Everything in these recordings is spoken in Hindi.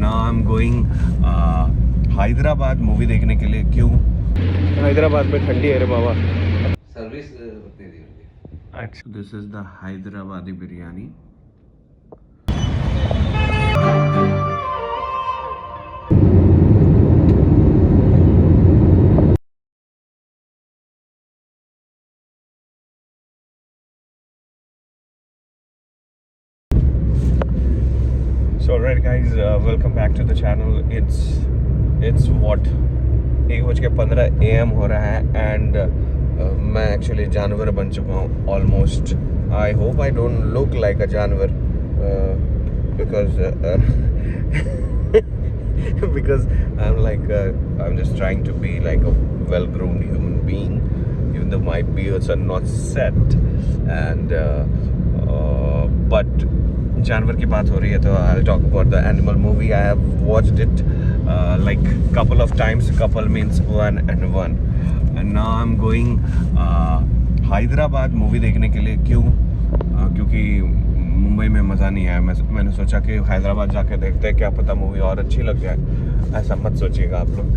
now I'm going Hyderabad movie देखने के लिए। क्यों? हैदराबाद में ठंडी है रे बाबा। सर्विस उतनी दी होगी। अच्छा, this is the Hyderabadi biryani. So alright guys, welcome back to the channel. It's what 1:15 AM हो रहा है and मैं एक्चुअली जानवर बन चुका हूँ almost. I hope I don't look like अ जानवर because I'm just trying to be like a well-groomed human being, even though my beards are not set and but जानवर की बात हो रही है तो I'll talk about the animal movie. I have watched it like couple of times. Couple means one and one. And now I'm going Hyderabad movie देखने के लिए। क्यों? क्योंकि मुंबई में मज़ा नहीं आया। मैंने सोचा कि हैदराबाद जाके देखते हैं, क्या पता मूवी और अच्छी लग जाए। ऐसा मत सोचिएगा आप लोग।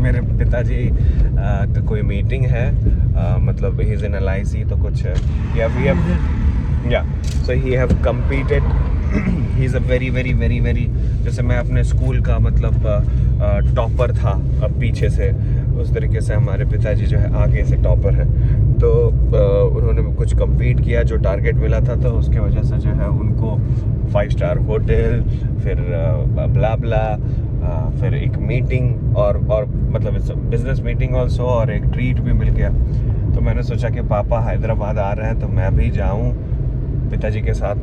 मेरे पिताजी का कोई मीटिंग है, मतलब ही इज़ इन LIC तो कुछ so he have competed. he is a very जैसे मैं अपने स्कूल का मतलब टॉपर था अब पीछे से, उस तरीके से हमारे पिताजी जो है आगे से टॉपर है। तो उन्होंने कुछ compete किया, जो टारगेट मिला था, तो उसके वजह से जो है उनको 5 स्टार होटल, फिर ब्ला फिर एक मीटिंग और मतलब बिजनेस मीटिंग ऑल्सो, और एक ट्रीट भी मिल गया। तो मैंने सोचा कि पापा हैदराबाद आ रहे हैं तो मैं भी जाऊं पिताजी के साथ,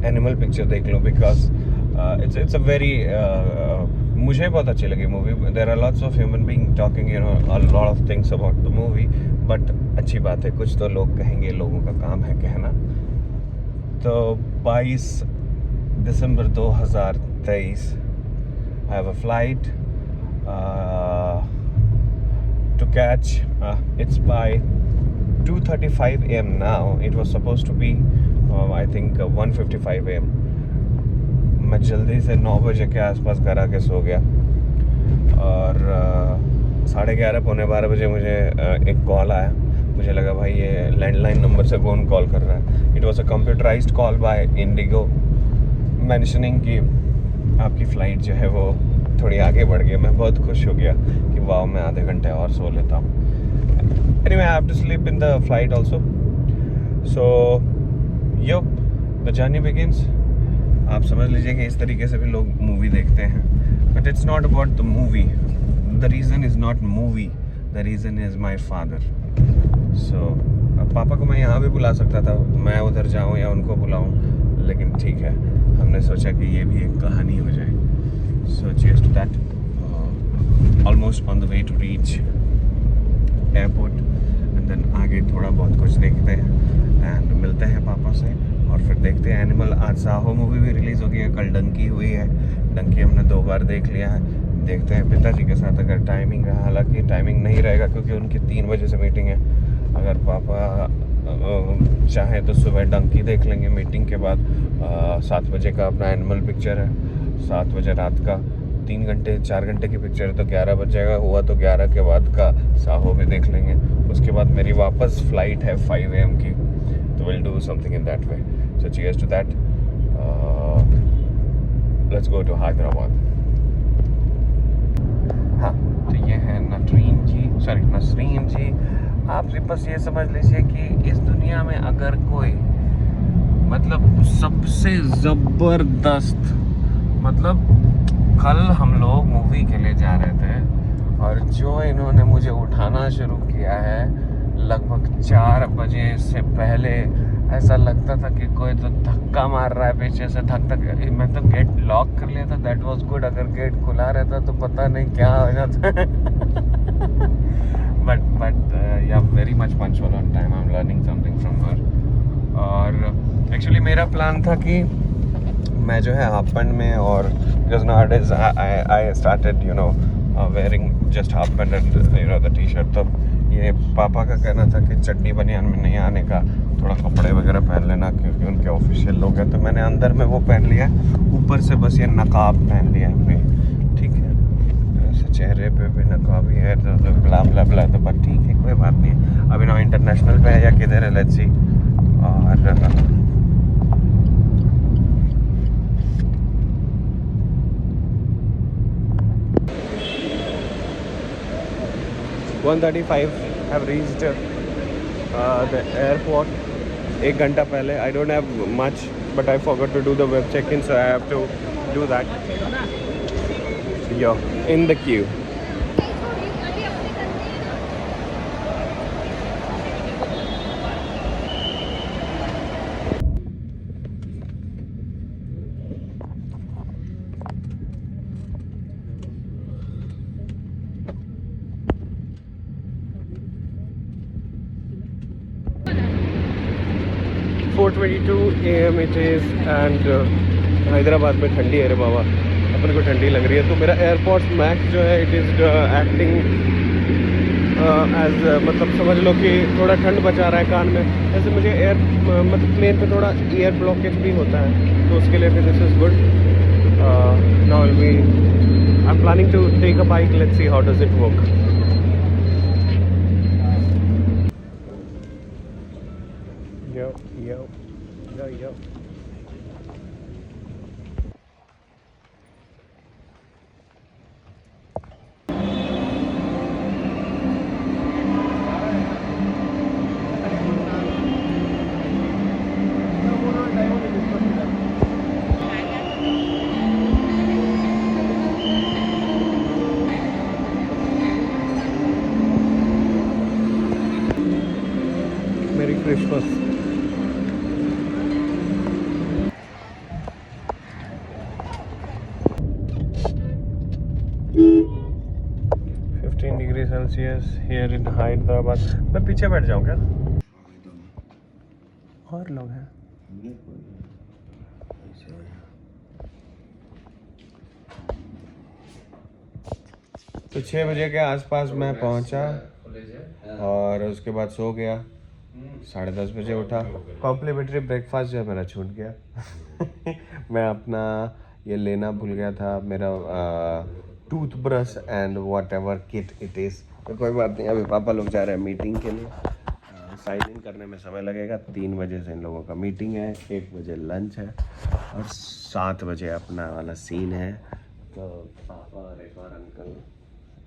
एनिमल पिक्चर देख लूँ। बिकॉज इट्स अ वेरी मुझे बहुत अच्छी लगी movie. There are lots of human being talking a lot of things about the movie, but अच्छी बात है, कुछ तो लोग कहेंगे, लोगों का काम है कहना। तो 22 दिसंबर 2023 I have a flight to catch. It's by 2:35 AM now. It was supposed to be I think 1:55 AM. मैं जल्दी से 9 बजे के आसपास घर आके सो गया और 11:30 पौने 12 बजे मुझे एक कॉल आया। मुझे लगा भाई ये लैंडलाइन नंबर से कौन कॉल कर रहा है। It was a computerised call by IndiGo mentioning कि आपकी फ़्लाइट जो है वो थोड़ी आगे बढ़ गई। मैं बहुत खुश हो गया कि वाह, मैं आधे घंटे और सो लेता हूँ। Anyway, I have to sleep in the flight also. So yo the journey begins. आप समझ लीजिए कि इस तरीके से भी लोग मूवी देखते हैं, but it's not about the movie. The reason is not movie, the reason is my father. So पापा को मैं यहाँ भी बुला सकता था, मैं उधर जाऊँ या उनको बुलाऊँ, लेकिन ठीक है, हमने सोचा कि ये भी एक कहानी हो जाए। So cheers to that. Almost on the way to reach airport, and then आगे थोड़ा बहुत कुछ देखते हैं and मिलते हैं पापा से, और फिर देखते हैं एनिमल। आज साहो मूवी भी रिलीज़ हो गई है, कल डंकी हुई है। डंकी हमने 2 बार देख लिया है। देखते हैं पिताजी के साथ अगर टाइमिंग रहा, हालांकि टाइमिंग नहीं रहेगा क्योंकि उनकी 3 बजे से मीटिंग है। अगर पापा चाहे तो सुबह डंकी देख लेंगे, मीटिंग के बाद 7 बजे का अपना एनिमल पिक्चर है, 7 बजे रात का। 3 घंटे 4 घंटे की पिक्चर है तो 11 बज जाएगा। हुआ तो 11 के बाद का साहो भी देख लेंगे। उसके बाद मेरी वापस फ्लाइट है 5 AM की, तो will do something in that way. So cheers to that. Let's go to Hyderabad. हाँ, तो ये है नसरीन जी। आप बस ये समझ लीजिए कि इस दुनिया में अगर कोई मतलब सबसे ज़बरदस्त, मतलब कल हम लोग मूवी के लिए जा रहे थे और जो इन्होंने मुझे उठाना शुरू किया है लगभग 4 बजे से पहले, ऐसा लगता था कि कोई तो धक्का मार रहा है पीछे से। धक मैं तो गेट लॉक कर लिया था, दैट वाज गुड। अगर गेट खुला रहता तो पता नहीं क्या हो जाता। बट या very much punctual on time. I am learning something from her. और एक्चुअली मेरा प्लान था कि मैं जो है हाफ पैंट में, और because nowadays I started wearing just half pant and the t-shirt, तब ये पापा का कहना था कि चड्डी बनियान में नहीं आने का, थोड़ा कपड़े वगैरह पहन लेना क्योंकि उनके ऑफिशियल लोग हैं। तो मैंने अंदर में वो पहन लिया, ऊपर से बस ये नकाब पहन लिया हमने, ठीक है। ऐसे चेहरे पे भी नकाब ही है तो ब्ला ब्ला ब्ला, तो बस ठीक है, कोई बात नहीं। अभी ना इंटरनेशनल पे है या किधर है, लेट्स सी। और 1:35 have reached the airport. 1 घंटा पहले. I don't have much, but I forgot to do the web check-in, so I have to do that. Yo, in the queue. AM it is and Hyderabad में ठंडी है रे बाबा, अपन को ठंडी लग रही है। तो मेरा एयरपोर्ट्स मैक्स जो है इट इज़ एक्टिंग एज मतलब समझ लो कि थोड़ा ठंड बचा रहा है कान में। ऐसे मुझे मतलब प्लेन पे थोड़ा एयर ब्लॉकेज भी होता है, तो उसके लिए फिर this is good. Now we I am planning to take a bike, let's see how does it work. Yo. 15 degree Celsius here in Hyderabad. मैं पीछे बैठ जाऊँ क्या? और लोग हैं। तो 6 बजे के आसपास मैं पहुंचा और उसके बाद सो गया। 10:30 बजे उठा। कॉम्प्लीमेंट्री ब्रेकफास्ट जो है मेरा छूट गया। मैं अपना ये लेना भूल गया था, मेरा toothbrush and what ever kit it is. तो कोई बात नहीं, अभी पापा लोग जा रहे हैं मीटिंग के लिए। साइन इन करने में समय लगेगा। 3 बजे से इन लोगों का मीटिंग है, 1 बजे लंच है और 7 बजे अपना वाला सीन है। तो पापा और एक और अंकल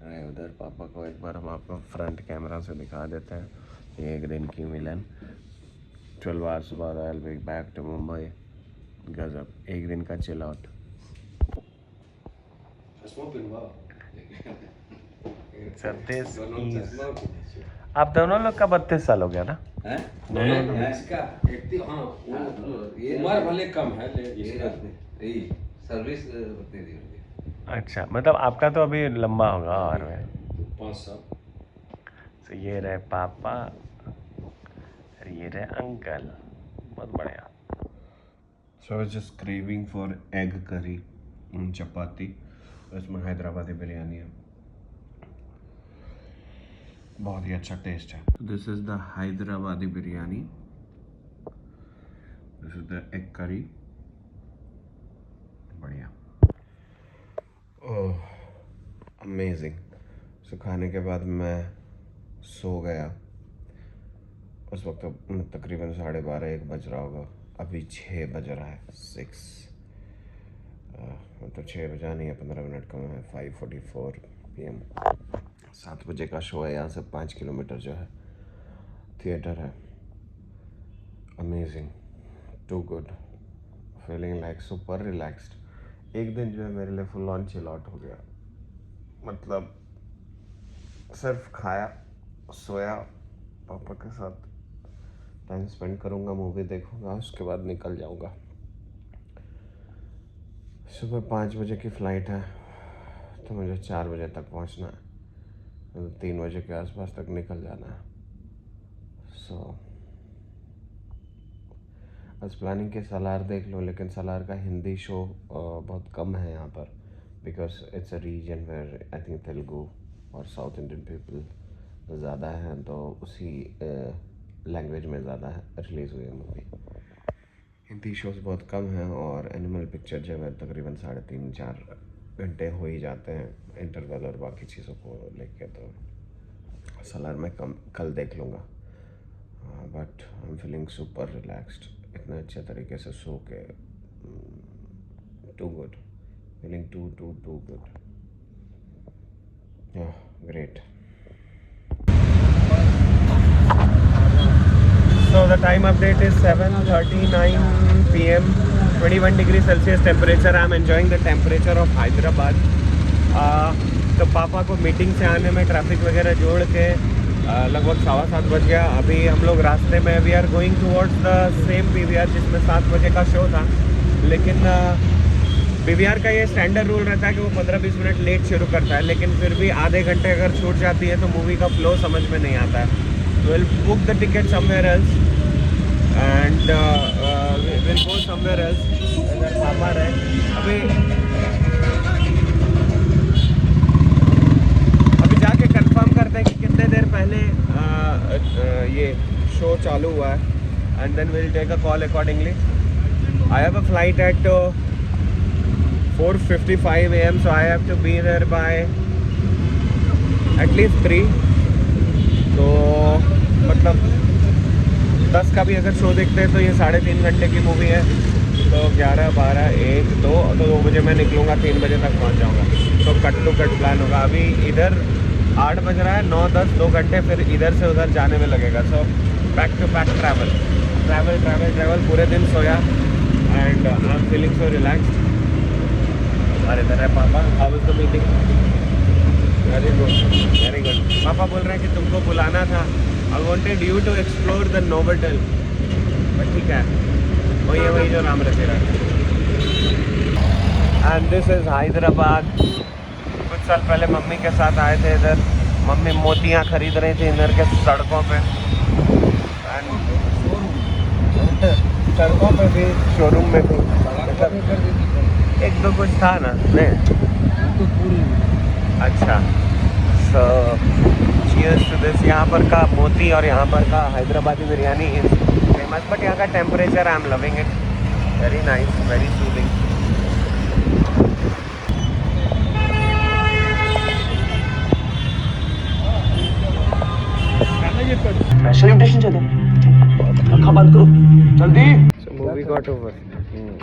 आए उधर। पापा को एक बार हम आपको फ्रंट कैमरा से दिखा देते हैं। ये 1 दिन की मिलन। 12 आवर्स बाद I will be back to Mumbai. गजब, 1 दिन का चिल आउट। आप दोनों लोग का 32 साल हो गया ना? दोनों लोग उम्र भले कम है लेकिन सर्विस उतनी दी होगी। अच्छा, मतलब आपका तो अभी लंबा होगा और 5 साल। तो ये रहे पापा और ये रहे अंकल। बहुत बढ़िया। So just craving for egg curry, chapati, इसमें हैदराबादी बिरयानी है। बहुत ही अच्छा टेस्ट है। This is the Hyderabadi biryani, this is the egg curry. बढ़िया, ओह अमेजिंग। सो खाने के बाद मैं सो गया। उस वक्त तकरीबन 12:30-1 बज रहा होगा। अभी 6 बज रहा है, 6 मतलब 6 बजा नहीं है, 15 मिनट कम है। 5:44 PM। 7 बजे का शो है। यहाँ से 5 किलोमीटर जो है थिएटर है। Amazing, too good, feeling like super relaxed. एक दिन जो है मेरे लिए फुल ऑन चिल आउट हो गया। मतलब सिर्फ खाया, सोया, पापा के साथ टाइम स्पेंड करूँगा, मूवी देखूँगा, उसके बाद निकल जाऊँगा। सुबह 5 बजे की फ़्लाइट है, तो मुझे 4 बजे तक पहुँचना है। 3 बजे के आसपास तक निकल जाना है। सो बस प्लानिंग के सलार देख लो, लेकिन सलार का हिंदी शो बहुत कम है यहाँ पर, because it's a region where I think Telugu और साउथ इंडियन पीपल ज़्यादा हैं तो उसी लैंग्वेज में ज़्यादा रिलीज़ हुई है मूवी। हिंदी शोज़ बहुत कम हैं और एनिमल पिक्चर जो है तकरीबन 3.5-4 घंटे हो ही जाते हैं इंटरवल और बाकी चीज़ों को लेके, तो सलार मैं कल देख लूँगा। But I am feeling super relaxed, इतने अच्छे तरीके से सो के, too good, feeling too good, great. So the time update is 7:39 p.m. 21 degrees Celsius temperature. I'm enjoying the temperature of Hyderabad. तो पापा को मीटिंग से आने में ट्रैफिक वगैरह जोड़ के लगभग 7:15 बज गया। अभी हम लोग रास्ते में we are going towards the same PVR जिसमें 7 बजे का शो था, लेकिन PVR का ये स्टैंडर्ड रूल रहता है कि वो 15-20 मिनट लेट शुरू करता है, लेकिन फिर भी आधे घंटे अगर छूट जाती है तो मूवी का फ्लो समझ में नहीं आता है। We'll book the ticket somewhere else and we'll go somewhere else. अगर पापा रहे अभी जाके कंफर्म करते हैं कि कितने देर पहले ये शो चालू हुआ है and then we'll take a call accordingly. I have a flight at 4:55 a.m. so I have to be there by at least 3. तो मतलब 10 का भी अगर शो देखते हैं तो ये 3.5 घंटे की मूवी है, तो 11, 12, 1, 2 तो 2 बजे मैं निकलूँगा, 3 बजे तक पहुँच जाऊँगा। तो कट टू कट प्लान होगा। अभी इधर 8 बज रहा है, 9, 10 2 घंटे फिर इधर से उधर जाने में लगेगा। So back to back travel पूरे दिन सोया and I am feeling so relaxed. और इधर है पापा। How was the meeting? Very good. पापा बोल रहे हैं कि तुमको बुलाना था, I wanted you to explore the Novotel, but ठीक है, वही जो नाम रखे रहा। And this is Hyderabad. कुछ साल पहले मम्मी के साथ आए थे इधर, मम्मी मोतियाँ खरीद रही थी इधर के सड़कों पे, एंड सड़कों पे भी, शोरूम में भी, एक दो कुछ था ना, नहीं अच्छा। So cheers to this. यहाँ पर का मोती और यहाँ पर का Hyderabadi biryani is famous, but यहाँ का temperature I am loving it, very nice, very soothing. Special invitation चाहिए, अखा बंद करो जल्दी। So movie got over.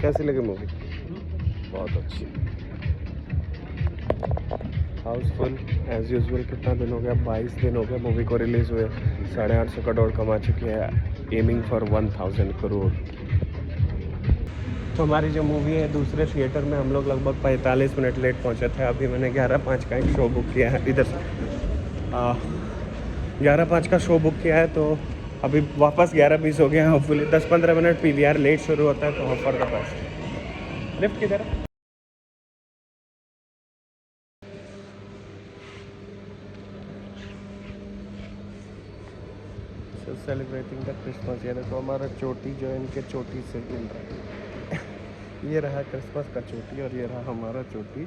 कैसी लगी मूवी? बहुत अच्छी, हाउसफुल एज यूजुअल। कितना दिन हो गया? 22 दिन हो गया मूवी को रिलीज़ हुए। 850 करोड़ कमा चुकी है, एमिंग फॉर 1000 करोड़। तो हमारी जो मूवी है, दूसरे थिएटर में हम लोग लगभग 45 मिनट लेट पहुंचे थे। अभी मैंने 11:05 का एक शो बुक किया है इधर से, 11:05 का शो बुक किया है, तो अभी वापस 11:20 हो गया। होपफुली 10-15 मिनट PVR लेट शुरू होता है, तो hope for the best. Lift किधर है? Celebrating the Christmas. ये देखो हमारा चोटी जो है इनके चोटी से मिल रहा है। ये रहा क्रिसमस का चोटी और ये रहा हमारा चोटी।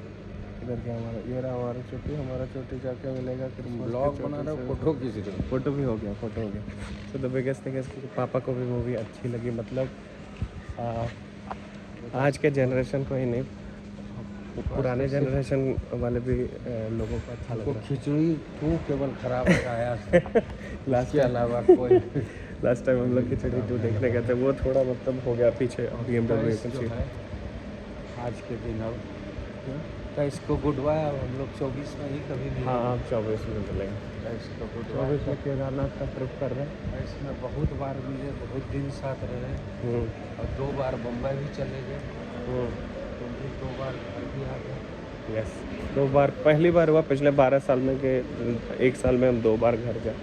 इधर क्या हमारा, ये रहा हमारा चोटी जाके मिलेगा क्रिसमस। ब्लॉग बना रहा, फोटो खींच रहे हो? फोटो भी हो गया। So the biggest thing is कि पापा को भी मूवी अच्छी लगी। मतलब आज के जनरेशन को ही नहीं, पुराने जनरेशन वाले भी लोगों को अच्छा लगा। खिचड़ी तू केवल खराब लगाया लास्ट के अलावा कोई। लास्ट टाइम हम लोग खिचड़ी 2 देखने गए थे, वो थोड़ा मतलब हो गया पीछे। BMW आज के दिन अब तो इसको गुड बाय। हम लोग 24 में ही कभी भी। हाँ, आप 24 में मिलेंगे। इसको गुड 24 में केदारनाथ का ट्रिप कर रहे हैं। इसमें बहुत बार मिले, बहुत दिन साथ रहे, और 2 बार बम्बई भी चले गए, तो भी 2 बार घर भी आ गए। यस, 2 बार। पहली बार हुआ पिछले 12 साल में कि 1 साल में हम 2 बार घर गए,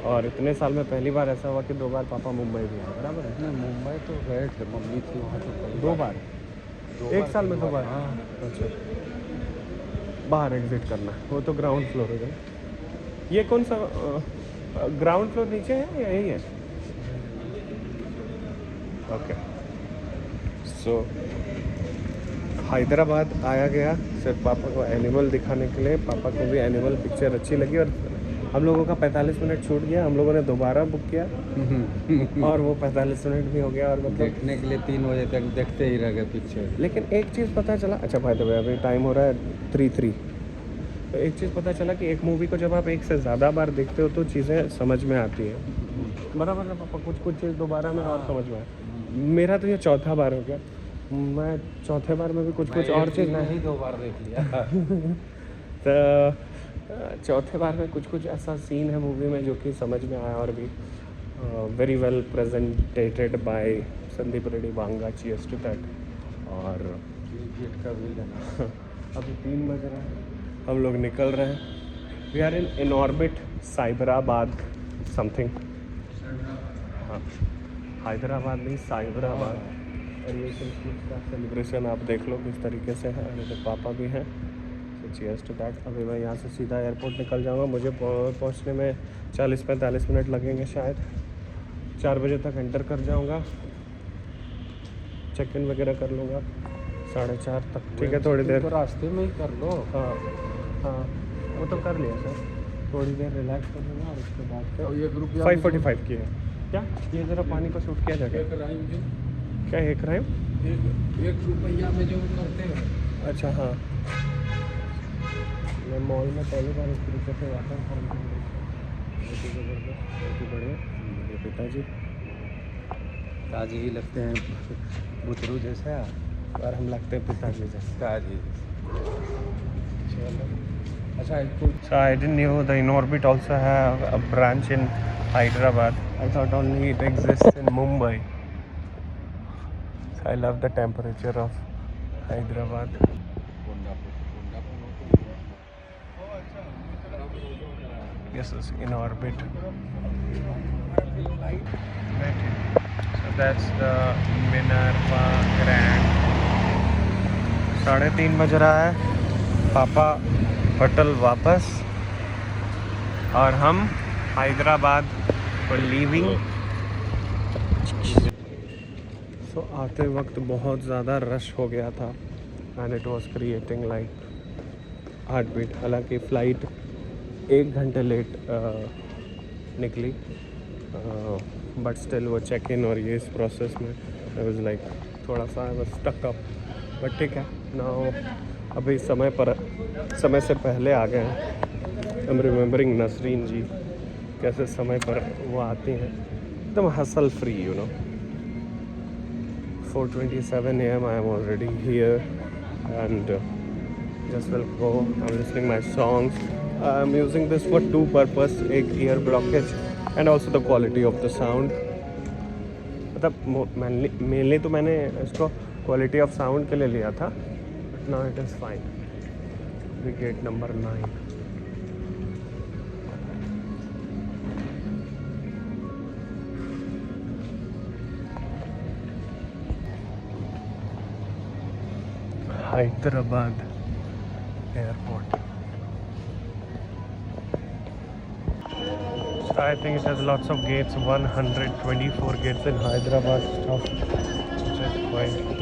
और इतने साल में पहली बार ऐसा हुआ कि 2 बार पापा मुंबई भी आए। बराबर है? नहीं, मुंबई तो गए थे, मम्मी थी वहाँ, तो कई 2 बार, 1 साल में 2 बार। हाँ। अच्छा, बाहर एग्जिट करना, वो तो ग्राउंड फ्लोर है। ये कौन सा ग्राउंड फ्लोर नीचे है या यही है? ओके। सो हैदराबाद आया गया सिर्फ पापा को एनिमल दिखाने के लिए। पापा को भी एनिमल पिक्चर अच्छी लगी और हम लोगों का 45 मिनट छूट गया, हम लोगों ने दोबारा बुक किया और वो 45 मिनट भी हो गया और मतलब देखने के लिए 3 बजे तक देखते ही रह गए पिक्चर। लेकिन एक चीज़ पता चला, अच्छा भाई तो अभी टाइम हो रहा है 3:03, तो एक चीज़ पता चला कि एक मूवी को जब आप एक से ज़्यादा बार देखते हो तो चीज़ें समझ में आती हैं। बराबर ना पापा, कुछ चीज़ दोबारा में और समझ में आए। मेरा तो ये चौथा बार हो गया, मैं चौथे बार में भी कुछ और चीज़ नहीं 2 बार देख लिया। तो चौथे बार में कुछ ऐसा सीन है मूवी में जो कि समझ में आया और भी very well presented by Sandeep Reddy Vanga, cheers to that. और क्रिकेट का भी गाना। अभी 3 बज रहा है, हम लोग निकल रहे हैं। We are in orbit Cyberabad something, हाँ हैदराबाद नहीं साइबराबाद। और ये का सेलिब्रेशन आप देख लो किस तरीके से है, मेरे पापा भी हैं, तो चीयर्स टू दैट। अभी मैं यहाँ से सीधा एयरपोर्ट निकल जाऊँगा, मुझे पहुँचने में 40-45 मिनट लगेंगे शायद। 4 बजे तक एंटर कर जाऊँगा, चेक इन वगैरह कर लूँगा 4:30 तक। ठीक है, थोड़ी देर तो रास्ते में ही कर लो। हाँ हाँ वो तो कर लिया सर, थोड़ी देर रिलैक्स कर लूँगा और उसके बाद और फिर 1 रुपया 5:45 की है क्या, ये ज़रा पानी को शूट किया जाएगा क्या, एक क्राइम 1 रुपया में जो करते हैं। अच्छा हाँ, मैं मॉल में पहली बार इस तरीके से वाटर फॉल बहुत ही ज़बरदस्त, बहुत ही बढ़िया। मेरे पिताजी ताजी ही लगते हैं, बुतरू जैसा। और हम लगते हैं पिताजी जैसे। ताजी। चलो अच्छा इसको So I didn't know the Inorbit also have a branch in Hyderabad. I thought only it exists in Mumbai. So I love the temperature of Hyderabad. Yes, it's Inorbit. So that's the Minerva Grand. 3:30 बज रहा है, पापा होटल वापस और हम हैदराबाद फॉर लीविंग। सो आते वक्त बहुत ज़्यादा रश हो गया था and it was creating like heartbeat. हालांकि फ़्लाइट 1 घंटे लेट निकली, बट स्टिल वो चेक इन और ये इस प्रोसेस में आई वाज लाइक थोड़ा सा I was stuck up, but ठीक है नाउ अभी समय से पहले आ गए हैं। आई एम रिमेम्बरिंग नसरीन जी, कैसे समय पर वो आती हैं एकदम hustle free, you know. 4:27 AM I am already here and just will go. I'm listening my songs. I'm using this for 2 purpose, एक ear blockage and also the quality of the sound. मतलब mainly तो मैंने इसको quality of sound के लिए लिया था, but now it is fine. Gate number 9. Hyderabad airport. So I think it has lots of gates, 124 gates in Hyderabad stuff, which is quite